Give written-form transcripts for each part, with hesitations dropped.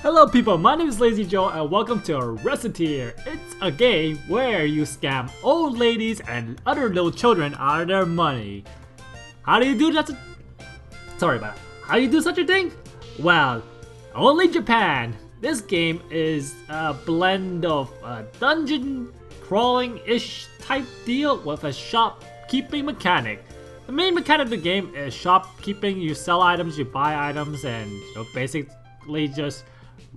Hello people, my name is Lazy Joe and welcome to Recettear. It's a game where you scam old ladies and other little children out of their money. How do you do that? Sorry about that. How do you do such a thing? Well, only Japan. This game is a blend of a dungeon crawling-ish type deal with a shopkeeping mechanic. The main mechanic of the game is shopkeeping. You sell items, you buy items, and basically just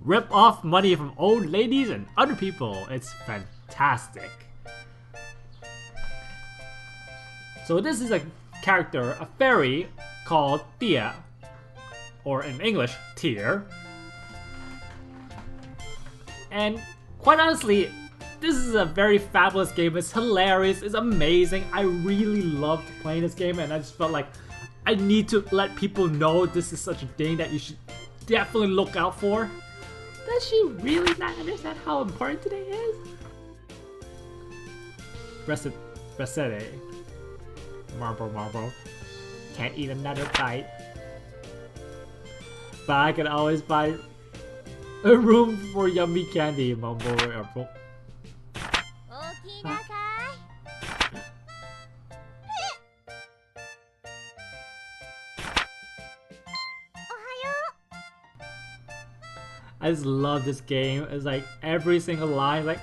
rip off money from old ladies and other people. It's fantastic. So this is a character, a fairy called Tia, or in English, Tear. And quite honestly, this is a very fabulous game. It's hilarious, it's amazing. I really loved playing this game and I just felt like I need to let people know this is such a thing that you should definitely look out for. Does she really not understand how important today is? Recettear. Marble. Can't eat another bite. But I can always buy a room for yummy candy, Mumble Airport. I just love this game. It's like every single line is like,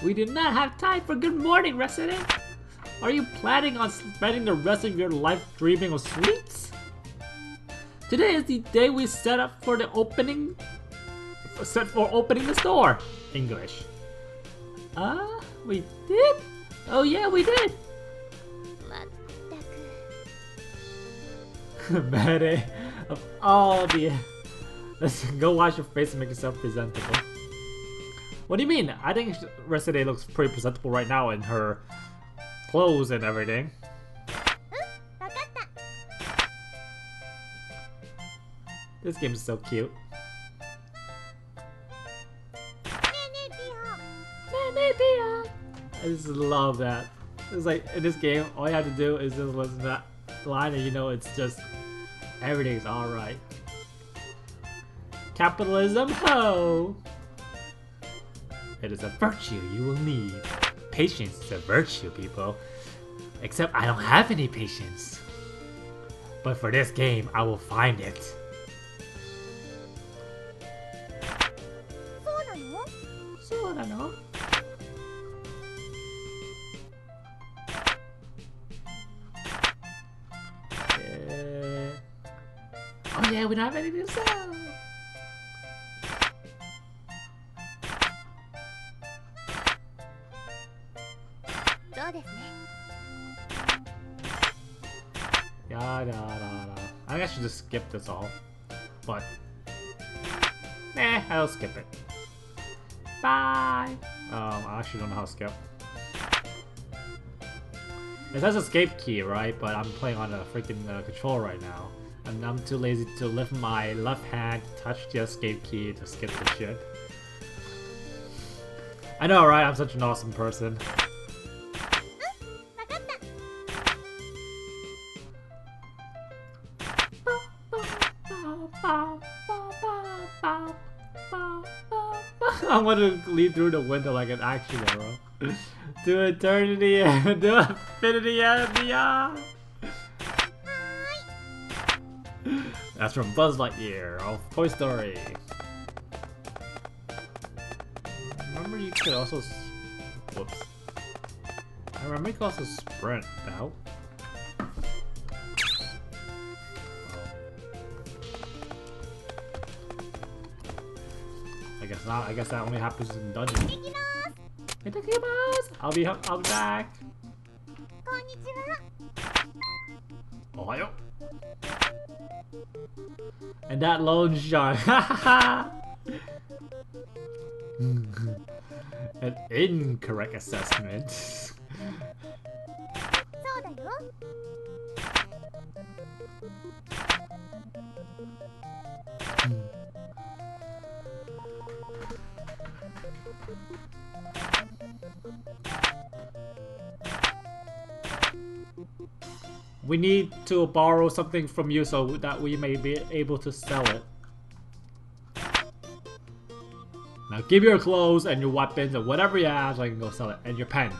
we do not have time for good morning, resident. Are you planning on spending the rest of your life dreaming of sweets? Today is the day we set for opening the store. English. We did? Oh yeah, we did. Mede, of all the... Let's go wash your face and make yourself presentable. What do you mean? I think Recettear looks pretty presentable right now in her clothes and everything. This game is so cute. I just love that. It's like in this game, all you have to do is just listen to that line and you know it's just everything's alright. Capitalism, ho! It is a virtue you will need. Patience is a virtue, people. Except I don't have any patience. But for this game, I will find it. Oh yeah, we don't have anything to sell. I think I should just skip this all, but I'll skip it. Bye. I actually don't know how to skip. It has escape key, right? But I'm playing on a freaking controller right now. And I'm too lazy to lift my left hand, touch the escape key to skip the shit. I know, right? I'm such an awesome person. I want to leap through the window like an action hero. To eternity and to infinity and beyond. That's from Buzz Lightyear of Toy Story. Remember you could also... Whoops. I remember you could also sprint now. I guess not. I guess that only happens in dungeons. I'll be back. Ohayo. And that lone shark. An incorrect assessment. We need to borrow something from you so that we may be able to sell it. Now give your clothes and your weapons and whatever you have so I can go sell it. And your pen.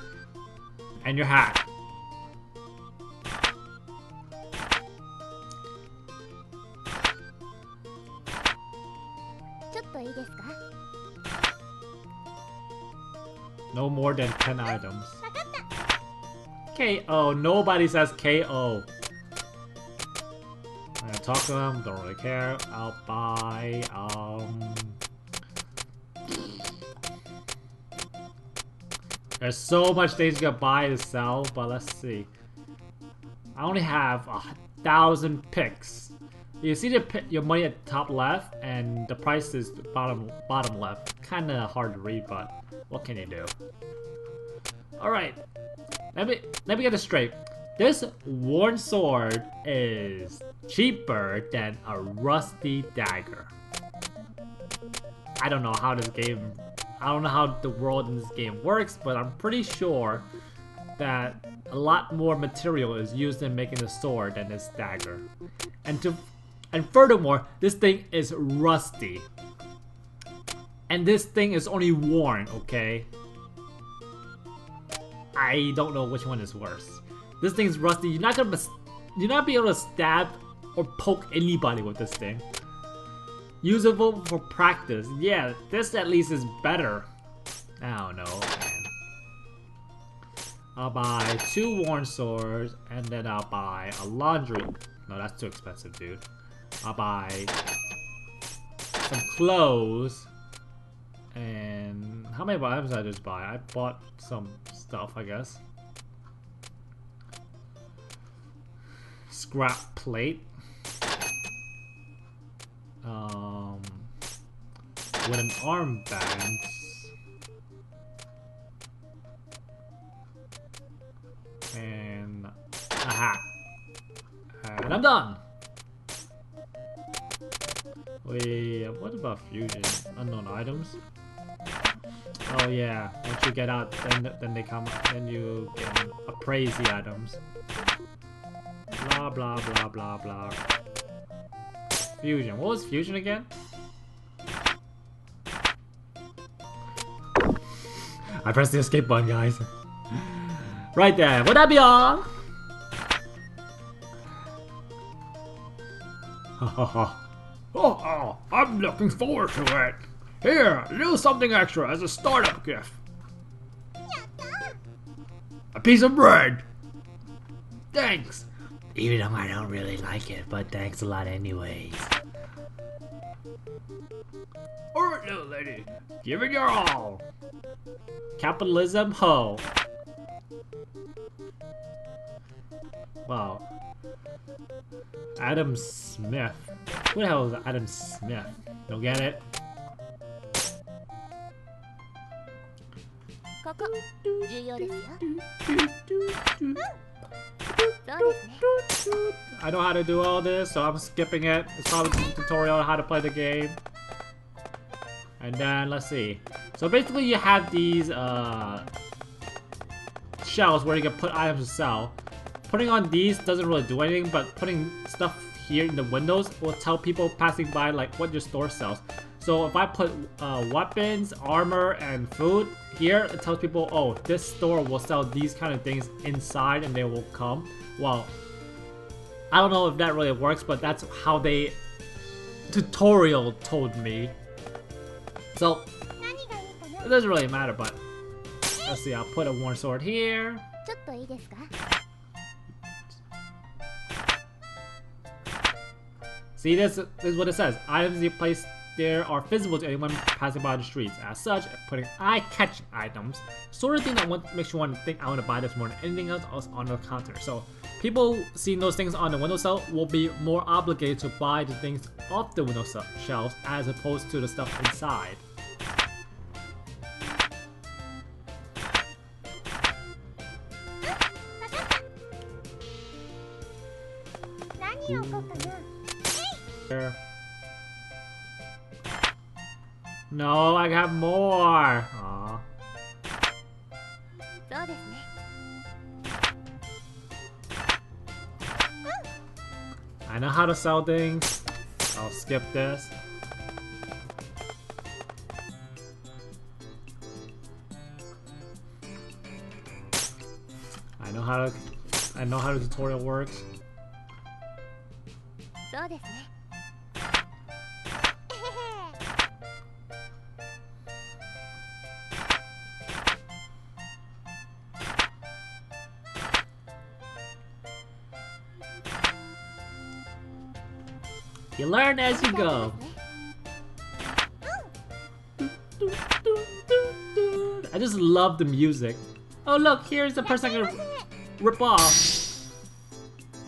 And your hat. No more than 10 items. KO. Nobody says KO. I'm gonna talk to them. Don't really care. I'll buy, there's so much things you can buy to sell, but let's see. I only have 1,000 picks. You see your money at the top left, and the price is bottom left. Kinda hard to read, but what can you do? Alright. Let me get this straight. This worn sword is cheaper than a rusty dagger. I don't know how the world in this game works, but I'm pretty sure that a lot more material is used in making the sword than this dagger. And furthermore, this thing is rusty. And this thing is only worn, okay? I don't know which one is worse. This thing's rusty. You're not be able to stab or poke anybody with this thing. Usable for practice. Yeah, this at least is better. I don't know, man. I'll buy 2 worn swords, and then I'll buy a laundry. No, that's too expensive, dude. I'll buy some clothes. And how many items did I just buy? I bought some stuff, I guess. Scrap plate. With an armband. And a hat. And I'm done. Wait, what about fusion? Unknown items? Oh yeah, once you get out, then they come, then you get appraise the items. Blah blah blah blah blah. Fusion. What was fusion again? I pressed the escape button, guys. Right there. Would that be all? Oh, I'm looking forward to it. Here, do something extra as a startup gift. A piece of bread. Thanks. Even though I don't really like it, but thanks a lot anyways. Alright, little lady. Give it your all. Capitalism, ho. Wow. Adam Smith. Who the hell is Adam Smith? Don't get it? I know how to do all this, so I'm skipping it. It's probably a tutorial on how to play the game. And then, let's see. So basically you have these shelves where you can put items to sell. Putting on these doesn't really do anything, but putting stuff here in the windows will tell people passing by like what your store sells. So if I put weapons, armor, and food here, it tells people, oh, this store will sell these kind of things inside and they will come. Well, I don't know if that really works, but that's how they tutorial told me. So it doesn't really matter, but let's see, I'll put a worn sword here. See, this is what it says. Items you place there are visible to anyone passing by the streets. As such, putting eye-catching items, sort of thing that makes you want to think I want to buy this more than anything else on the counter. So people seeing those things on the windowsill will be more obligated to buy the things off the windowsill shelves as opposed to the stuff inside. No, I got more. Aww. I know how to sell things. I'll skip this. I know how the tutorial works. You learn as you go. I just love the music. Oh look, here's the person I can rip off.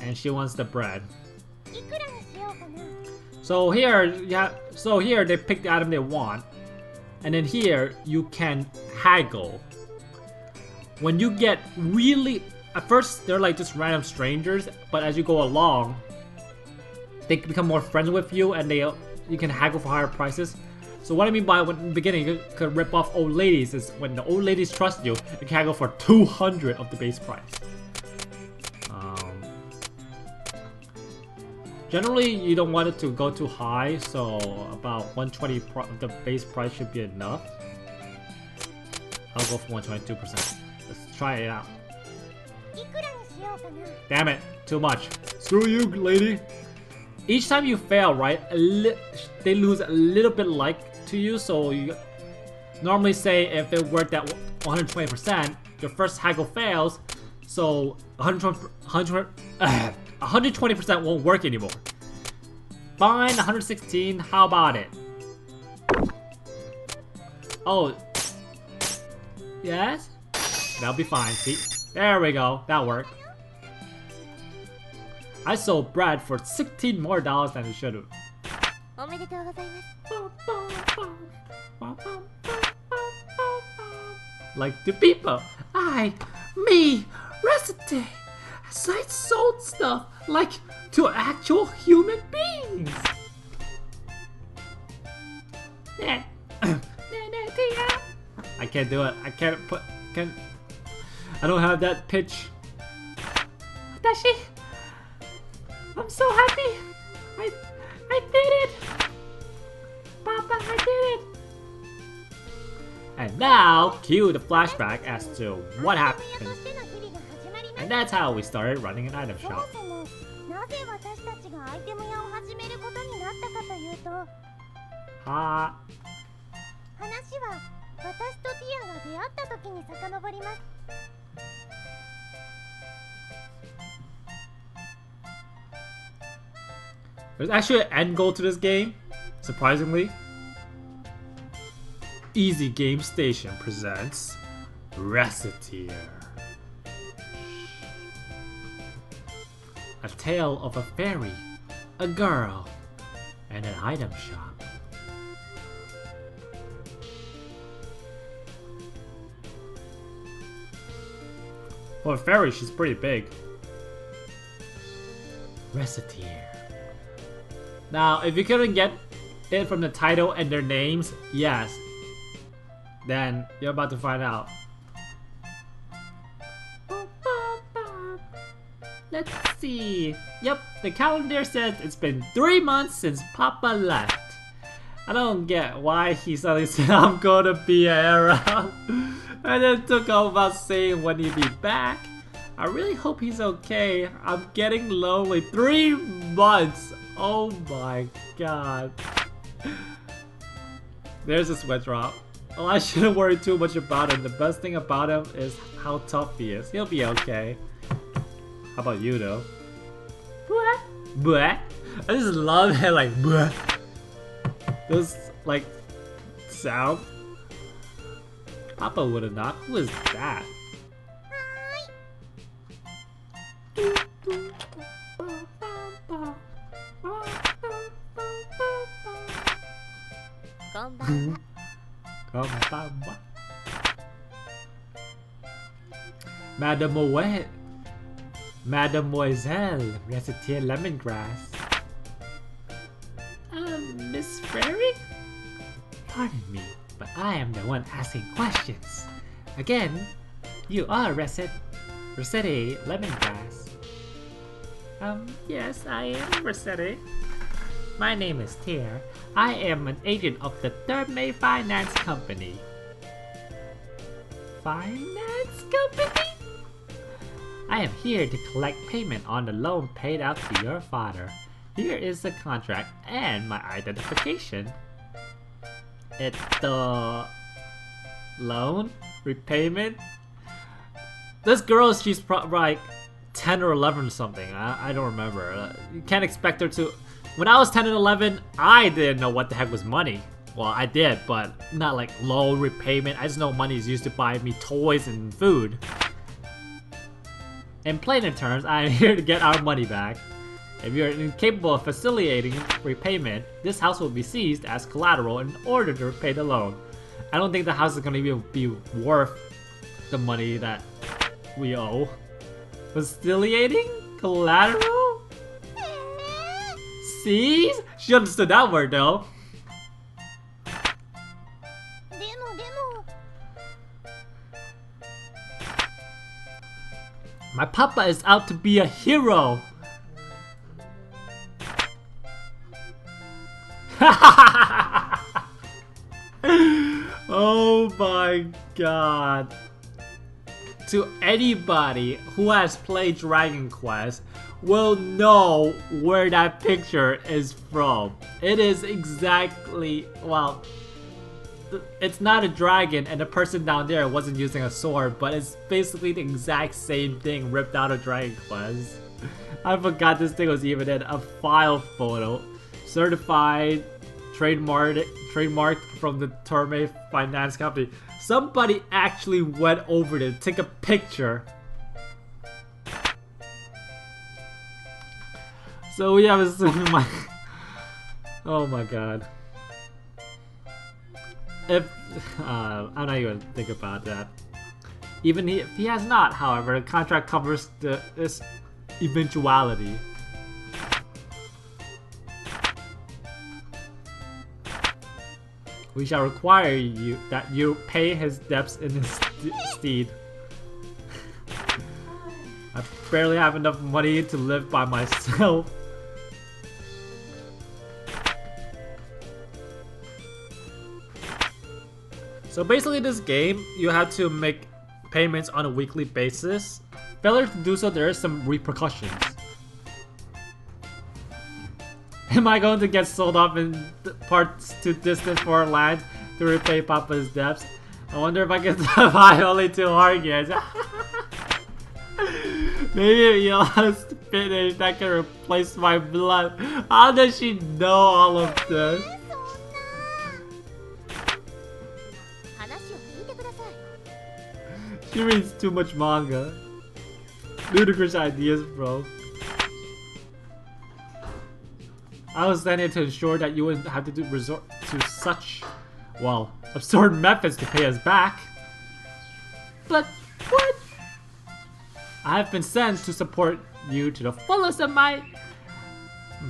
And she wants the bread. So here, yeah. So here they pick the item they want, and then here you can haggle. When you get really, at first they're like just random strangers, but as you go along, they become more friendly with you, and you can haggle for higher prices. So what I mean by when in the beginning you could rip off old ladies is when the old ladies trust you, you can haggle for 200 of the base price. Generally, you don't want it to go too high, so about 120 of the base price should be enough. I'll go for 122%. Let's try it out. Damn it, too much. Screw you, lady. Each time you fail, right, they lose a little bit like to you, so you normally say if it worked at 120%, your first haggle fails, so 120% won't work anymore. Fine, 116, how about it? Oh. Yes? That'll be fine, see? There we go, that worked. I sold bread for $16 more than it should have. Like the people, me, Recettear, I sold stuff like to actual human beings. I can't do it. I don't have that pitch. Watashi, I'm so happy. I did it. Papa, I did it. And now, cue the flashback as to what happened. And that's how we started running an item shop. Ha. There's actually an end goal to this game, surprisingly. Easy Game Station presents Recettear. A tale of a fairy, a girl, and an item shop. For a fairy, she's pretty big. Recettear. Now, if you couldn't get it from the title and their names, yes, then you're about to find out. Let's see. Yep, the calendar says it's been 3 months since Papa left. I don't get why he suddenly said I'm gonna be around and then took off about saying when he'd be back. I really hope he's okay. I'm getting lonely. 3 months. Oh my god. There's a sweat drop. Oh, I shouldn't worry too much about him. The best thing about him is how tough he is. He'll be okay. How about you though? Bleh. Bleh. I just love it, like bleh. Those like sound. Papa would have not. Who is that? Mademoiselle Recettear Lemongrass. Miss Fairy? Pardon me, but I am the one asking questions. Again, you are Recettear Lemongrass. Yes, I am Recettear. My name is Tear. I am an agent of the Third May Finance Company. Finance Company? I am here to collect payment on the loan paid out to your father. Here is the contract and my identification. It's the loan repayment. This girl, she's probably like 10 or 11 or something. I don't remember. You can't expect her to. When I was 10 and 11, I didn't know what the heck was money. Well, I did, but not like loan repayment. I just know money is used to buy me toys and food. In plainer terms, I am here to get our money back. If you're incapable of facilitating repayment, this house will be seized as collateral in order to repay the loan. I don't think the house is going to be worth the money that we owe. Facilitating? Collateral? Seize? She understood that word though. My papa is out to be a hero. Oh my god. To anybody who has played Dragon Quest will know where that picture is from. It is exactly, well, it's not a dragon and the person down there wasn't using a sword, but it's basically the exact same thing ripped out of Dragon Quest. I forgot this thing was even in a file photo. Certified, trademarked from the Torme Finance Company. Somebody actually went over to take a picture. So we have a oh my god. If I'm not even think about that. Even if he has not, however, the contract covers this eventuality. We shall require you that you pay his debts in his stead. I barely have enough money to live by myself. So basically this game, you have to make payments on a weekly basis. Failure to do so, there is some repercussions. Am I going to get sold off in parts too distant foreign lands to repay Papa's debts? I wonder if I can survive only 2 hard years. Maybe if you lost finish that can replace my blood. How does she know all of this? She reads too much manga. Ludicrous ideas, bro. I was sent here to ensure that you wouldn't have to resort to such, well, absurd methods to pay us back. But what? I have been sent to support you to the fullest of my...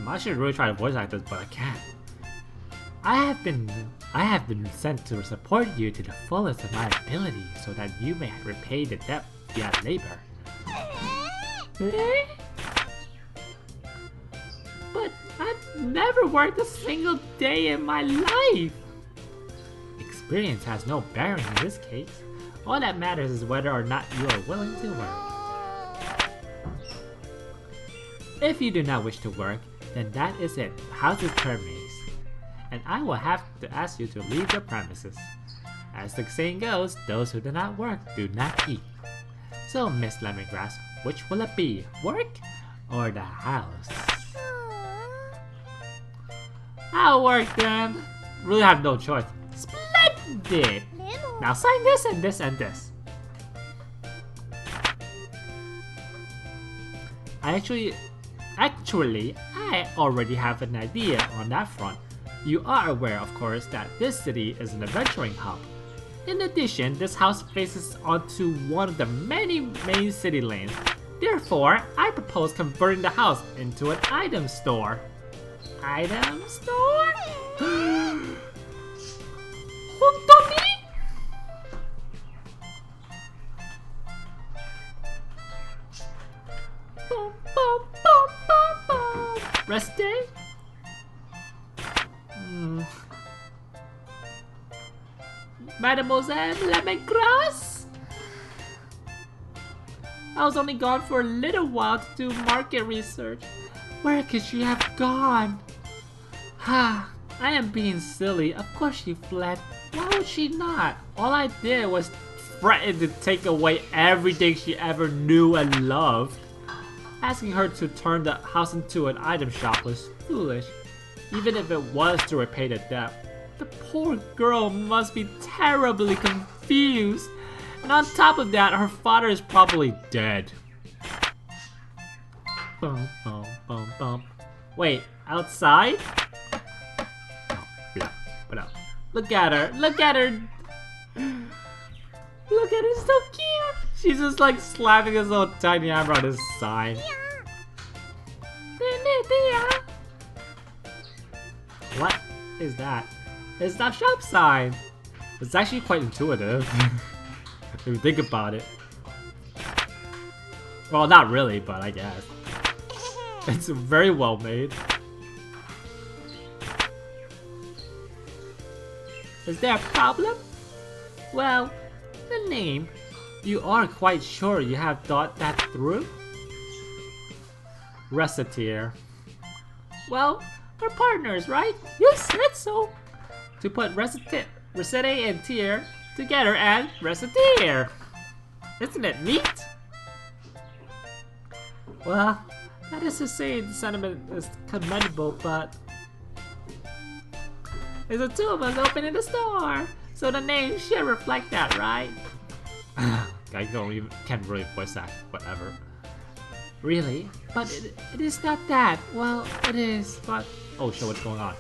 I should really try to voice act this, but I can't. I have been sent to support you to the fullest of my ability so that you may repay the debt via labor. But I've never worked a single day in my life! Experience has no bearing in this case. All that matters is whether or not you are willing to work. If you do not wish to work, then that is it. The house is terminated. And I will have to ask you to leave the premises. As the saying goes, those who do not work do not eat. So, Miss Lemongrass, which will it be? Work or the house? I'll work then. Really have no choice. Splendid! Now sign this and this and this. Actually, I already have an idea on that front. You are aware, of course, that this city is an adventuring hub. In addition, this house faces onto one of the many main city lanes. Therefore, I propose converting the house into an item store. Item store? Hontoni? Bum, bum, bum. Rest day? Mademoiselle Lemongrass? I was only gone for a little while to do market research. Where could she have gone? Ha! I am being silly. Of course she fled. Why would she not? All I did was threaten to take away everything she ever knew and loved. Asking her to turn the house into an item shop was foolish, even if it was to repay the debt. The poor girl must be terribly confused. And on top of that, her father is probably dead. Bum, bum, bum, bum. Wait, outside? Look at her. Look at her. Look at her, so cute. She's just like slapping his little tiny hammer on his sign. What is that? It's that shop sign. It's actually quite intuitive. If you think about it. Well, not really, but I guess. It's very well made. Is there a problem? Well, the name. You are quite sure you have thought that through? Recettear. Well, we're partners, right? You said so. To put Recette and Tear together and Recettear. Isn't it neat? Well, that is to say the sentiment is commendable, but it's the two of us opening the store, so the name should reflect that, right? I can't really voice act, whatever. Really? But it is not that. Well, it is, but... Oh shit, what's going on?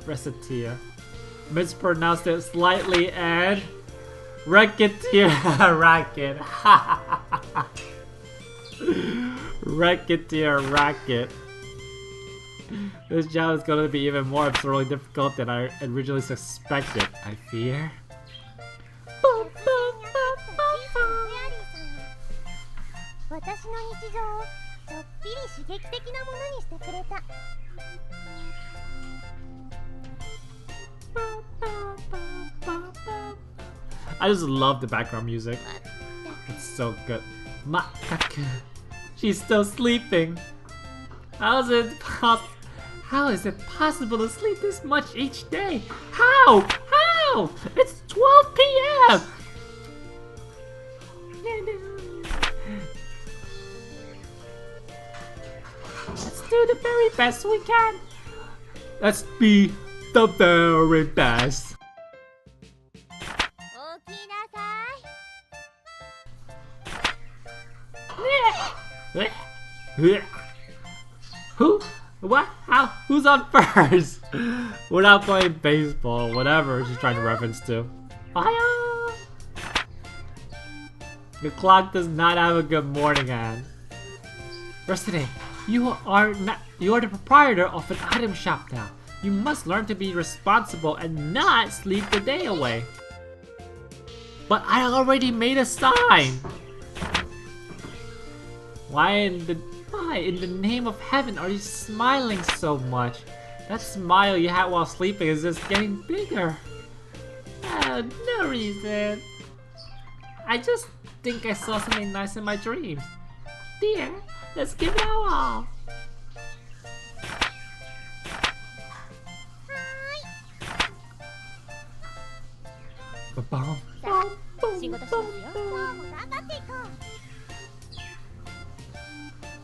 Recettear. Mispronounced it slightly and... Recettear. Racket. Recettear racket. This job is going to be even more absurdly difficult than I originally suspected, I fear. I just love the background music. It's so good. She's still sleeping. How is it possible to sleep this much each day? How? How? It's 12 p.m. Let's do the very best we can. Let's be the very best. Who? What? How? Who's on first? We're not playing baseball, whatever she's trying to reference to. Hiya! The clock does not have a good morning, Anne. Recettear, you are the proprietor of an item shop now. You must learn to be responsible and not sleep the day away. But I already made a sign. Why in the name of heaven are you smiling so much? That smile you had while sleeping is just getting bigger. No reason. I just think I saw something nice in my dreams. Dear, let's give it our all.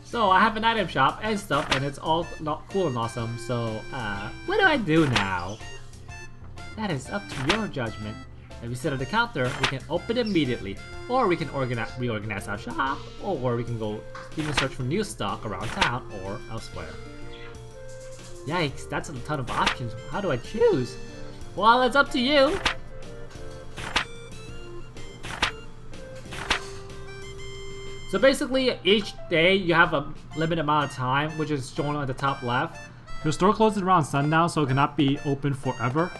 So I have an item shop and stuff, and it's all cool and awesome. So what do I do now? That is up to your judgment. If we sit at the counter, we can open immediately, or we can reorganize our shop, or we can go even search for new stock around town or elsewhere. Yikes, that's a ton of options. How do I choose? Well, it's up to you. So basically, each day you have a limited amount of time, which is shown at the top left. Your store closes around sundown, so it cannot be open forever.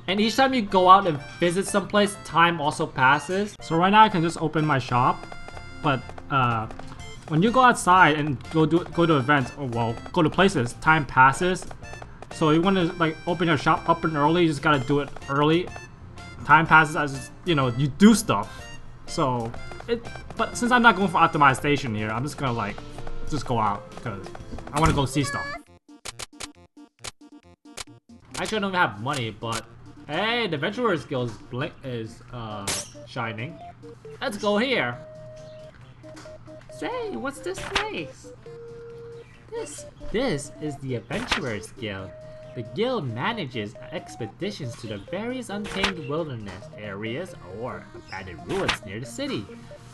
And each time you go out and visit someplace, time also passes. So right now I can just open my shop, but when you go outside and go to events, or well, go to places, time passes. So you want to like open your shop up and early, you just gotta do it early. Time passes as you know you do stuff. So but since I'm not going for optimization here, I'm just gonna like just go out because I want to go see stuff. Actually, I don't even have money, but hey, the Adventurer's Guild is shining. Let's go here. Say, what's this place? This is the Adventurers Guild. The guild manages expeditions to the various untamed wilderness areas or abandoned ruins near the city.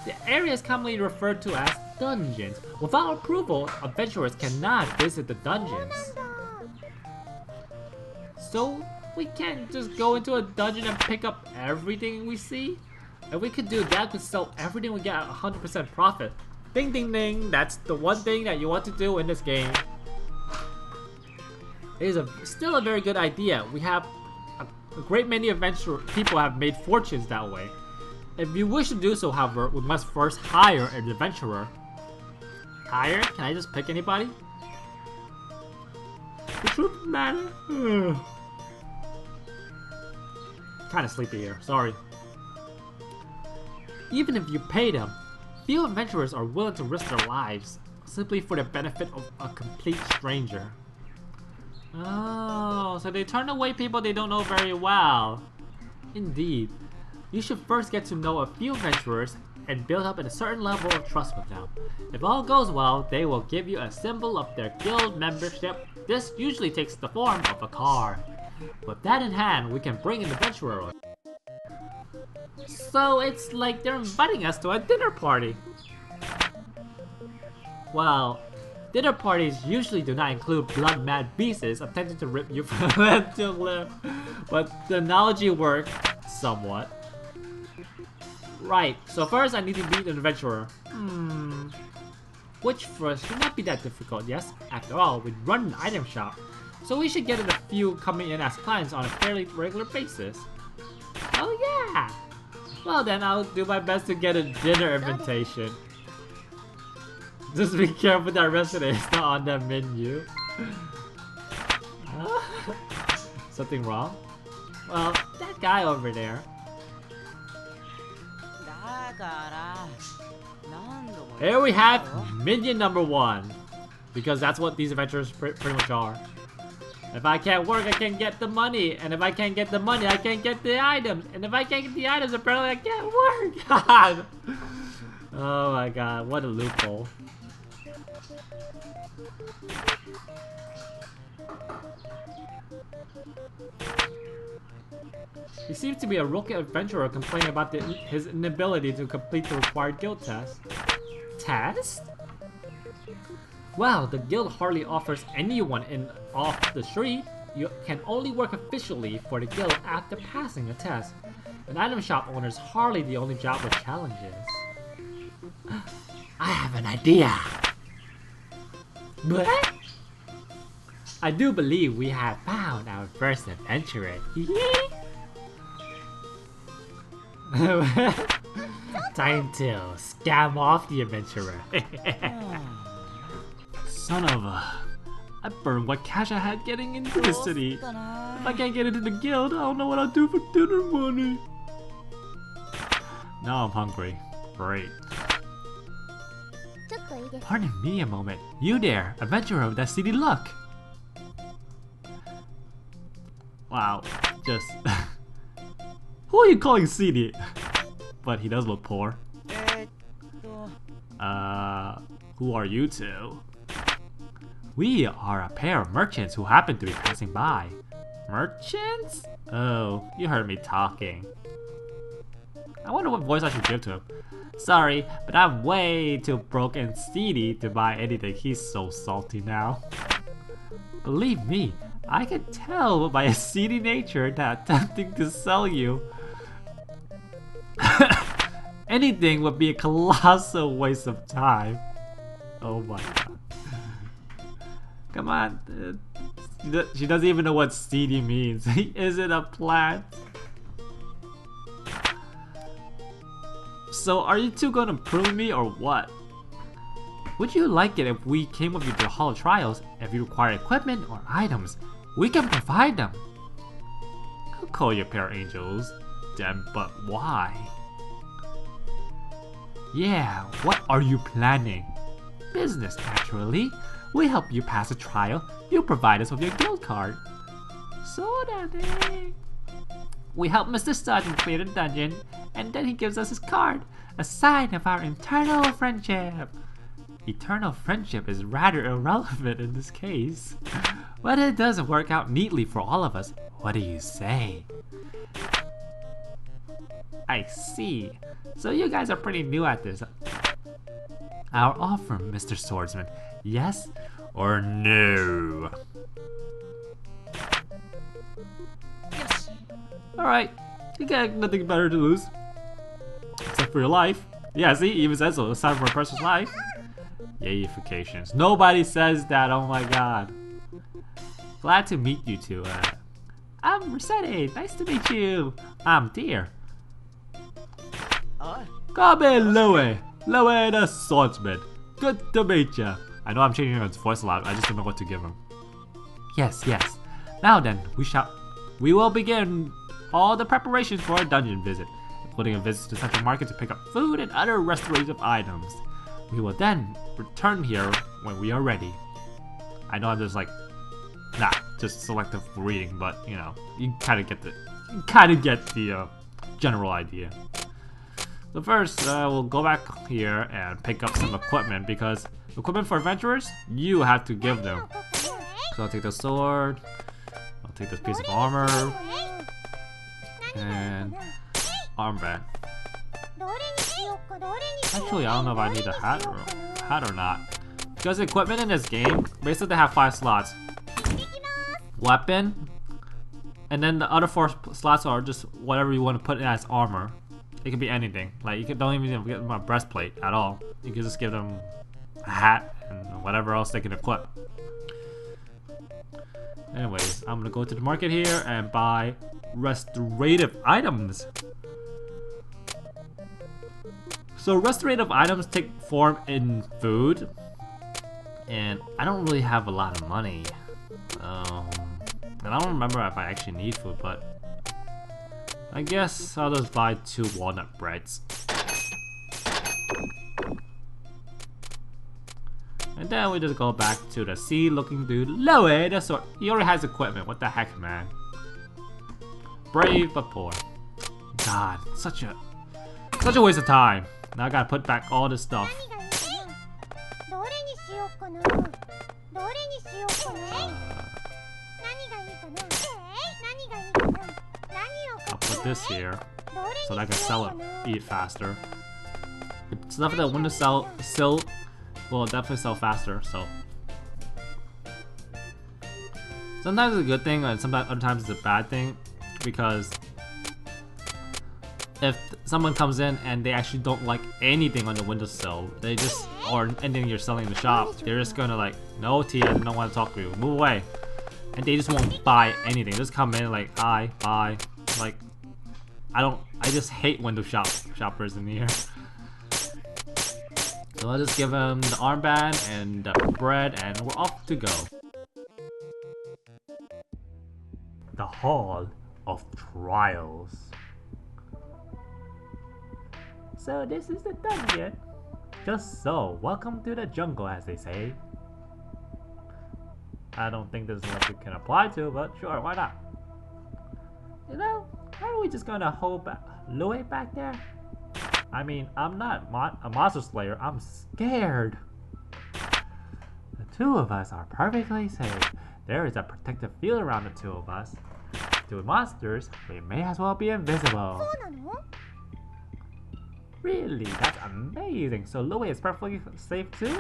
The area is commonly referred to as dungeons. Without approval, adventurers cannot visit the dungeons. So we can't just go into a dungeon and pick up everything we see? If we could do that, we could sell everything, we get 100% profit. Ding ding ding, that's the one thing that you want to do in this game. It is still a very good idea. We have a great many people have made fortunes that way. If you wish to do so, however, we must first hire an adventurer. Hire? Can I just pick anybody? The truth of the matter? Kinda sleepy here, sorry. Even if you pay them, few adventurers are willing to risk their lives simply for the benefit of a complete stranger. Oh, so they turn away people they don't know very well. Indeed. You should first get to know a few adventurers and build up a certain level of trust with them. If all goes well, they will give you a symbol of their guild membership. This usually takes the form of a card. With that in hand, we can bring an adventurer. So it's like they're inviting us to a dinner party. Well, dinner parties usually do not include blood-mad beasts attempting to rip you from limb to limb, but the analogy worked somewhat. Right, so first I need to beat an adventurer. Which for us should not be that difficult, yes? After all, we run an item shop, so we should get a few coming in as clients on a fairly regular basis. Oh yeah! Well then, I'll do my best to get a dinner invitation. Just be careful that Recettear is not on that menu. Something wrong? Well, that guy over there. Here we have minion number 1. Because that's what these adventures pretty much are. If I can't work, I can't get the money. And if I can't get the money, I can't get the items. And if I can't get the items, apparently I can't work. God. Oh my god, what a loophole. He seems to be a rookie adventurer complaining about his inability to complete the required guild test. Test? Well, the guild hardly offers anyone in off the street. You can only work officially for the guild after passing a test. An item shop owner is hardly the only job with challenges. I have an idea. What? I do believe we have found our first adventurer. Time to scam off the adventurer. Son of a... I burned what cash I had getting into the city. If I can't get into the guild, I don't know what I'll do for dinner money. Now I'm hungry. Great. Pardon me a moment. You there, adventurer with that seedy look. Wow, just... Who are you calling seedy? But he does look poor. Who are you two? We are a pair of merchants who happen to be passing by. Merchants? Oh, you heard me talking. I wonder what voice I should give to him. Sorry, but I'm way too broke and seedy to buy anything. He's so salty now. Believe me, I can tell by his seedy nature that attempting to sell you anything would be a colossal waste of time. Oh my god. Come on. She doesn't even know what seedy means. Is it a plant? So are you two gonna prune me or what? Would you like it if we came with you to the Hall of Trials? If you require equipment or items, we can provide them. I'll call you a pair of angels, then, but why? Yeah, what are you planning? Business, naturally. We help you pass a trial, you provide us with your guild card. So then, we help Mr. Sergeant clear the dungeon, and then he gives us his card, a sign of our eternal friendship. Eternal friendship is rather irrelevant in this case, but it does work out neatly for all of us. What do you say? I see. So you guys are pretty new at this. Our offer, Mr. Swordsman. Yes or no? Yes. Alright, you got nothing better to lose. Except for your life. Yeah, see, even says so. It's time for a person's life. Yayifications. Nobody says that, oh my god. Glad to meet you two. I'm Recettear. Nice to meet you. I'm Deer. Come in, Louie. Louie the Swordsman. Good to meet ya. I know I'm changing his voice a lot. I just don't know what to give him. Yes, yes. Now then, we will begin all the preparations for a dungeon visit, including a visit to the central market to pick up food and other restorative items. We will then return here when we are ready. I know I'm just like, just selective reading, but you know, you kind of get the general idea. So first, we'll go back here and pick up some equipment, because equipment for adventurers, you have to give them. So I'll take the sword, I'll take this piece of armor, and armband. Actually, I don't know if I need a hat or not. Because equipment in this game, basically they have 5 slots. Weapon, and then the other 4 slots are just whatever you want to put in as armor. It could be anything. Like, you don't even give them a breastplate at all. You can just give them a hat and whatever else they can equip. Anyways, I'm gonna go to the market here and buy restorative items. So restorative items take form in food, and I don't really have a lot of money. And I don't remember if I actually need food, but I guess I'll just buy 2 walnut breads. And then we just go back to the sea-looking dude, Louie the Sword. He already has equipment. What the heck, man? Brave but poor. God, such a waste of time. Now I gotta put back all this stuff. I'll put this here so that I can sell it, eat faster. Stuff that want to sell will definitely sell faster. So sometimes it's a good thing, and sometimes other times it's a bad thing, because if someone comes in and they actually don't like anything on the windowsill, they just, or anything you're selling in the shop, they're just gonna like, no tea, I don't want to talk to you, move away. And they just won't buy anything. Just come in like, hi, bye. Like, I just hate window shoppers in here. So I'll just give them the armband and the bread, and we're off to go. The Hall of Trials. So this is the dungeon. Just so, welcome to the jungle, as they say. I don't think this is what we can apply to, but sure, why not? You know, aren't we just gonna hold Louie back there? I mean, I'm not a monster slayer, I'm scared. The 2 of us are perfectly safe. There is a protective field around the 2 of us. To monsters, we may as well be invisible. Really, that's amazing. So Louie is perfectly safe too?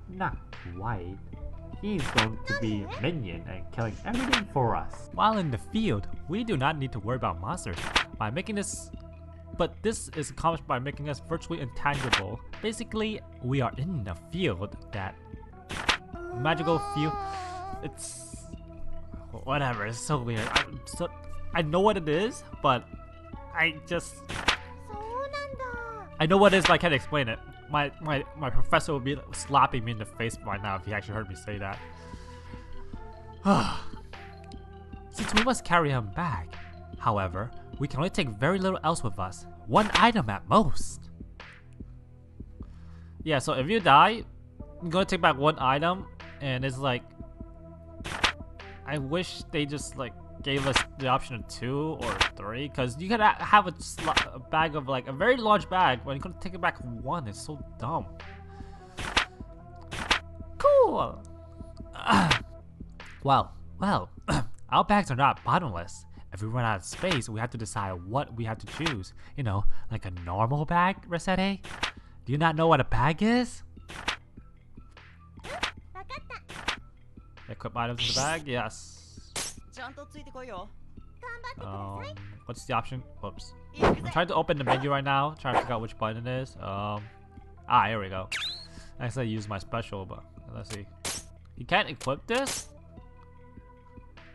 Not quite. He's going to be a minion and killing everything for us. While in the field, we do not need to worry about monsters. By making this, but this is accomplished by making us virtually intangible. Basically, we are in the field, that magical field. It's whatever. It's so weird. I know what it is, but I know what it is, but I can't explain it. my professor would be slapping me in the face right now if he actually heard me say that. Since we must carry him back, however, we can only take very little else with us. 1 item at most. Yeah, so if you die, I'm gonna take back 1 item, and it's like, I wish they just like gave us the option of 2 or 3, because you gotta have a bag of like a very large bag when you're gonna take it back 1. It's so dumb. Cool. Well, our bags are not bottomless. If we run out of space, we have to decide what we have to choose. You know, like a normal bag, Recettear? Do you not know what a bag is? Equip items in the bag? Yes. What's the option? Oops. I'm trying to open the menu right now, trying to figure out which button it is. Here we go. I actually use my special, but let's see. You can't equip this?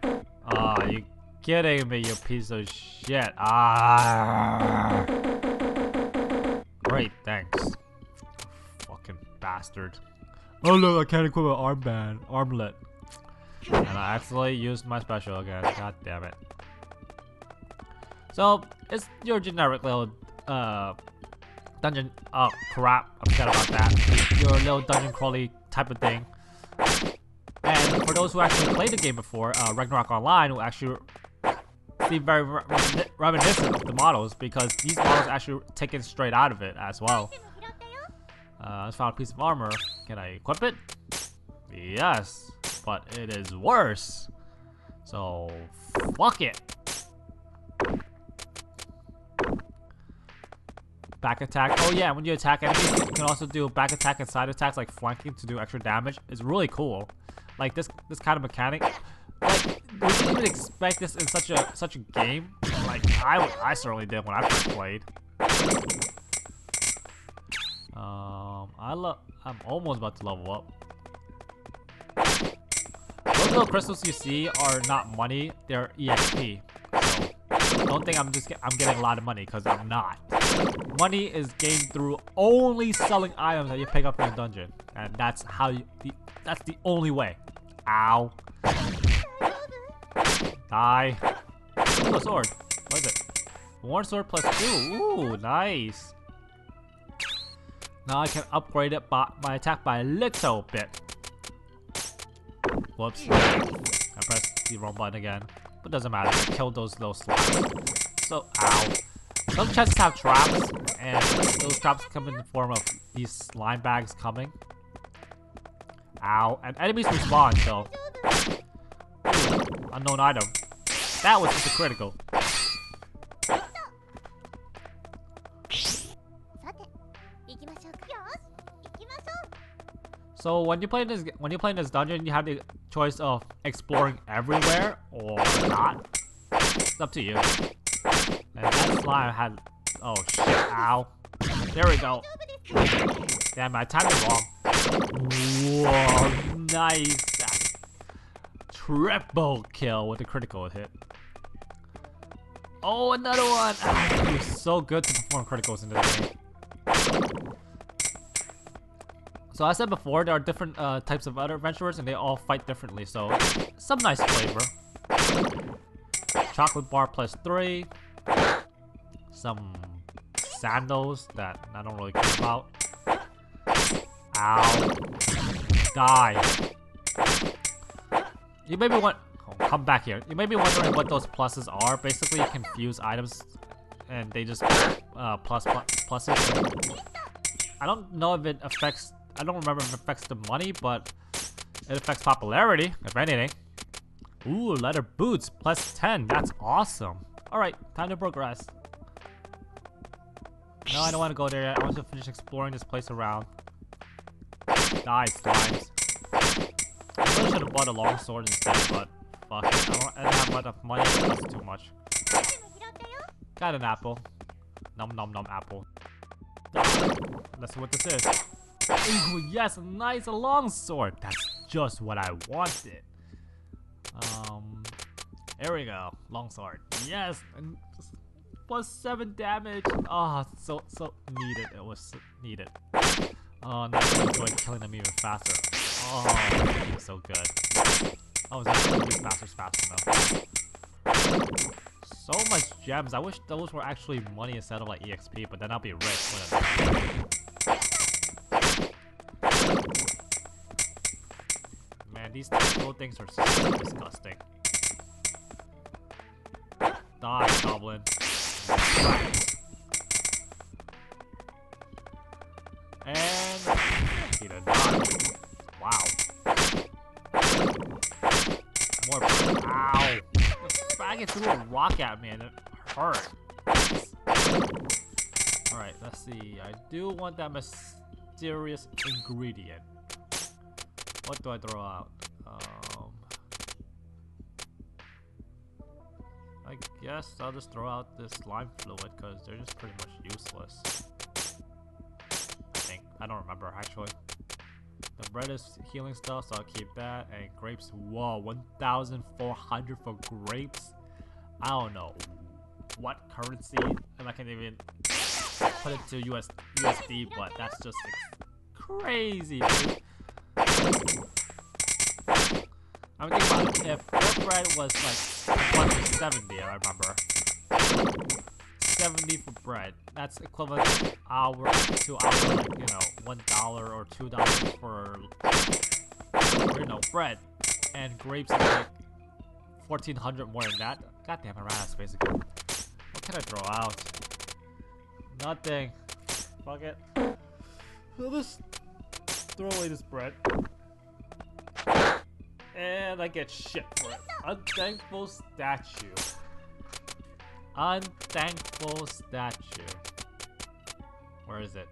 Oh, you kidding me, you piece of shit. Great, thanks. Fucking bastard. Oh look, I can't equip an armlet. And I accidentally used my special again. God damn it. So, it's your generic little dungeon. Oh crap, I forgot about that. Your little dungeon crawly type of thing. And for those who actually played the game before, Ragnarok Online will actually seem very reminiscent of the models, because these models are actually taken straight out of it as well. I found a piece of armor. Can I equip it? Yes, but it is worse. So, fuck it. Back attack. Oh yeah, when you attack enemies, you can also do back attack and side attacks like flanking to do extra damage. It's really cool. Like this kind of mechanic. Like, would you even expect this in such a game? Like I certainly did when I first played. I'm almost about to level up. Those little crystals you see are not money; they're EXP. So don't think I'm getting a lot of money, because I'm not. Money is gained through only selling items that you pick up in a dungeon, and that's that's the only way. Ow. Die. Ooh, a sword. What is it? Worn sword plus 2. Ooh, nice. Now I can upgrade it by my attack by a little bit. Whoops. I pressed the wrong button again. But doesn't matter. I killed those little slimes. So, ow. Some chests have traps, and those traps come in the form of these slime bags coming. Ow. And enemies respawn, so. Ooh, unknown item. That was just a critical. So when you play in this dungeon, you have the choice of exploring everywhere or not. It's up to you. And that slime had, oh shit, ow. There we go. Damn, I timed it wrong. Whoa, nice. Triple kill with a critical hit. Oh, another one. You're so good to perform criticals in this game. So as I said before, there are different types of other adventurers, and they all fight differently, so some nice flavor. Chocolate bar plus 3. Some sandals that I don't really care about. Ow. Die. You may be come back here. You may be wondering what those pluses are. Basically, you can fuse items, and they just pluses. I don't know if it affects. I don't remember if it affects the money, but it affects popularity, if anything. Ooh, leather boots, plus 10. That's awesome. Alright, time to progress. No, I don't want to go there yet. I want to finish exploring this place around. Die, slimes. I really should have bought a longsword instead, but fuck it. I don't have enough money. That's too much. Got an apple. Nom nom nom apple. Let's see what this is. Ooh, yes, nice longsword. That's just what I wanted. There we go. Longsword. Yes, and plus 7 damage. Oh, so needed. It was needed. Oh, now I enjoy killing them even faster. Oh, he's so good. Oh, it's actually faster, though. So much gems. I wish those were actually money instead of like EXP, but then I'll be rich. Man, these little things are so disgusting. Die, goblin. And he did not. Wow. More. Ow. The faggot threw a rock at me and it hurt. Alright, let's see. I do want that mysterious ingredient. What do I throw out? I guess I'll just throw out this slime fluid because they're just pretty much useless. I think. I don't remember actually. The bread is healing stuff, so I'll keep that. And grapes, whoa, 1,400 for grapes? I don't know what currency, and I can even put it to USD, but that's just crazy, dude. I'm thinking about it. If their bread was like 170, I remember. 70 for bread. That's equivalent to our like, you know, $1 or $2 for you know, bread. And grapes is like 1,400 more than that. Goddamn harass, basically. What can I throw out? Nothing. Fuck it. I'll just throw away this bread. And I get shit for it. Unthankful statue. Unthankful statue. Where is it?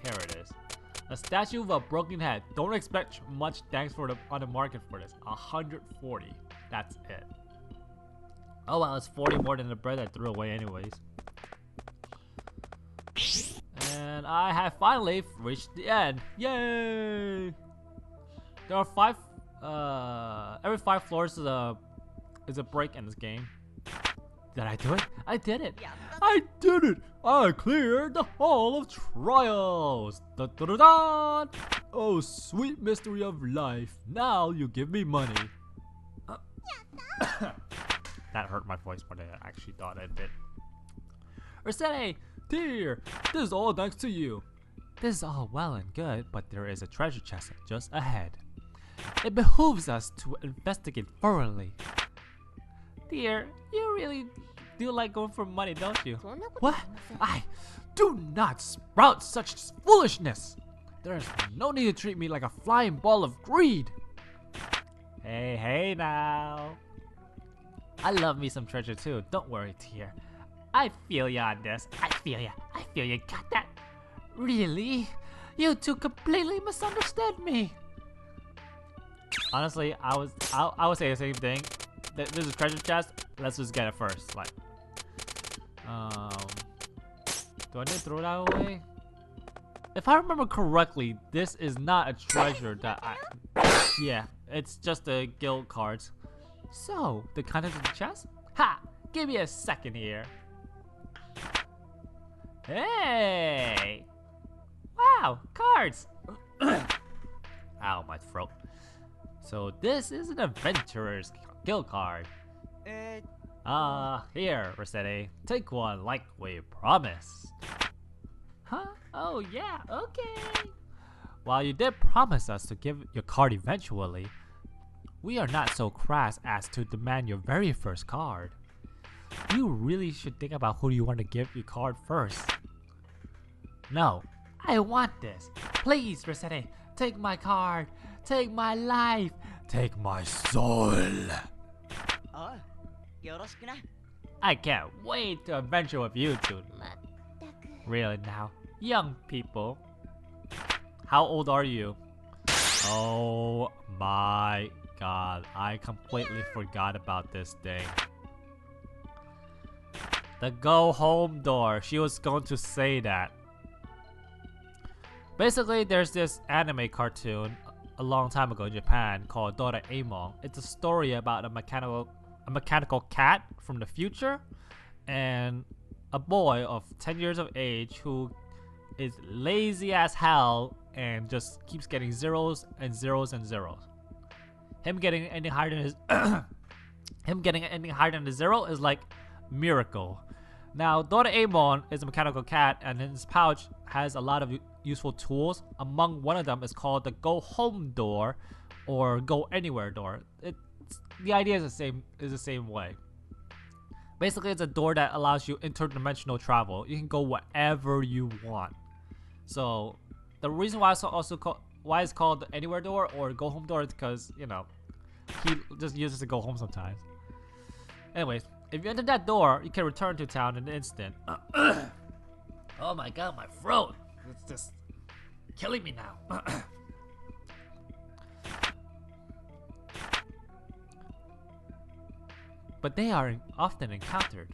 Here it is. A statue of a broken head. Don't expect much thanks for on the market for this. 140. That's it. Oh well, it's 40 more than the bread I threw away anyways. And I have finally reached the end. Yay! There are 5 every 5 floors is a break in this game. Did I do it? I did it! I did it! I cleared the Hall of Trials! Da, da, da, da. Oh, sweet mystery of life. Now you give me money. That hurt my voice more than I actually thought it did. Recettear, this is all thanks to you. This is all well and good, but there is a treasure chest just ahead. It behooves us to investigate thoroughly. Dear, you really do like going for money, don't you? What? I do not sprout such foolishness! There is no need to treat me like a flying ball of greed! Hey, hey now! I love me some treasure too, don't worry, dear. I feel ya on this. I feel ya. Got that? Really? You two completely misunderstood me! Honestly, I would say the same thing. This is a treasure chest. Let's just get it first. Like, do I need to throw that away? If I remember correctly, this is not a treasure that yeah, it's just the guild cards. So, the contents of the chest? Ha! Give me a second here. Hey! Wow, cards! Ow, my throat. So this is an adventurer's guild card. Here, Recettear. Take one like we promised. Huh? Oh yeah, okay. While you did promise us to give your card eventually, we are not so crass as to demand your very first card. You really should think about who you want to give your card first. No, I want this. Please, Recettear, take my card. Take my life. Take my soul. I can't wait to adventure with you two. Really now? Young people. How old are you? Oh my god. I completely forgot about this thing. The go home door. She was going to say that. Basically, there's this anime cartoon a long time ago in Japan called Doraemon. It's a story about a mechanical cat from the future and a boy of 10 years of age who is lazy as hell and just keeps getting zeros and zeros and zeros. Him getting any higher than his him getting anything higher than the zero is like miracle. Now, Doraemon is a mechanical cat, and in his pouch has a lot of useful tools. Among one of them is called the Go Home door, or Go Anywhere door. The idea is the same way. Basically, it's a door that allows you interdimensional travel. You can go wherever you want. So, the reason why it's called the Anywhere door or Go Home door is because, you know, he just uses to go home sometimes. Anyways, if you enter that door, you can return to town in an instant. Oh my god, my throat! It's just killing me now. But they are often encountered.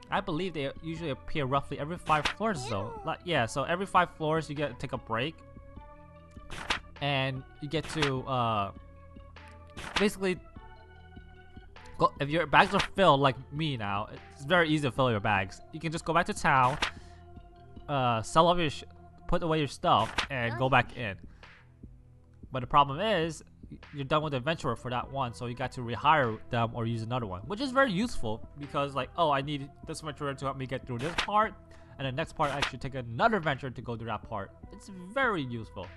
I believe they usually appear roughly every 5 floors though. Like, yeah, so every 5 floors you get to take a break. And you get to basically go, if your bags are filled like me now, it's very easy to fill your bags. You can just go back to town, sell off your put away your stuff, and go back in. But the problem is, you're done with the adventurer for that one, so you got to rehire them or use another one, which is very useful because, like, oh, I need this adventurer to help me get through this part, and the next part I should take another adventurer to go through that part. It's very useful.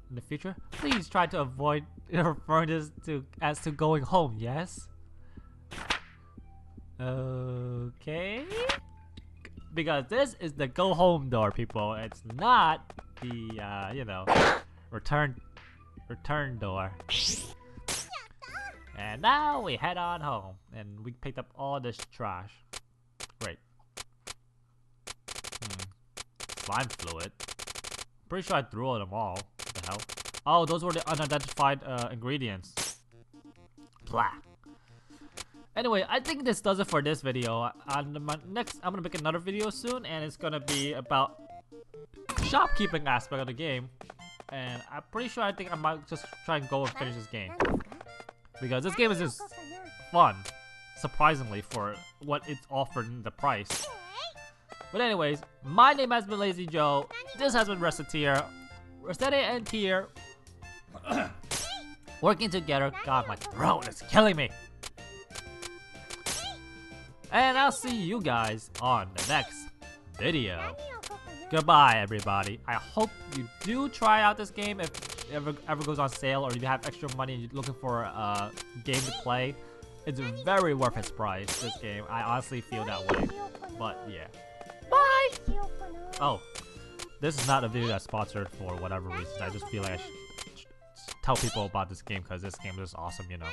In the future, please try to avoid referring this as to going home. Yes. Okay. Because this is the go home door, people. It's not the you know, return door. And now we head on home, and we picked up all this trash. Great. Slime fluid. Pretty sure I threw them all. What the hell? Oh, those were the unidentified ingredients. Blah. Anyway, I think this does it for this video. I'm gonna make another video soon, and it's gonna be about shopkeeping aspect of the game. And I'm pretty sure I might just try and go and finish this game. Because this game is just fun, surprisingly, for what it's offered in the price. But anyways, my name has been Lazy Joe. This has been Recettear. Recettear and Tier working together. God, my throat is killing me. And I'll see you guys on the next video. Goodbye, everybody. I hope you do try out this game if it ever goes on sale, or if you have extra money and you're looking for a game to play. It's very worth its price, this game. I honestly feel that way. But yeah. Bye! Oh, this is not a video that's sponsored for whatever reason. I just feel like I should tell people about this game because this game is awesome, you know.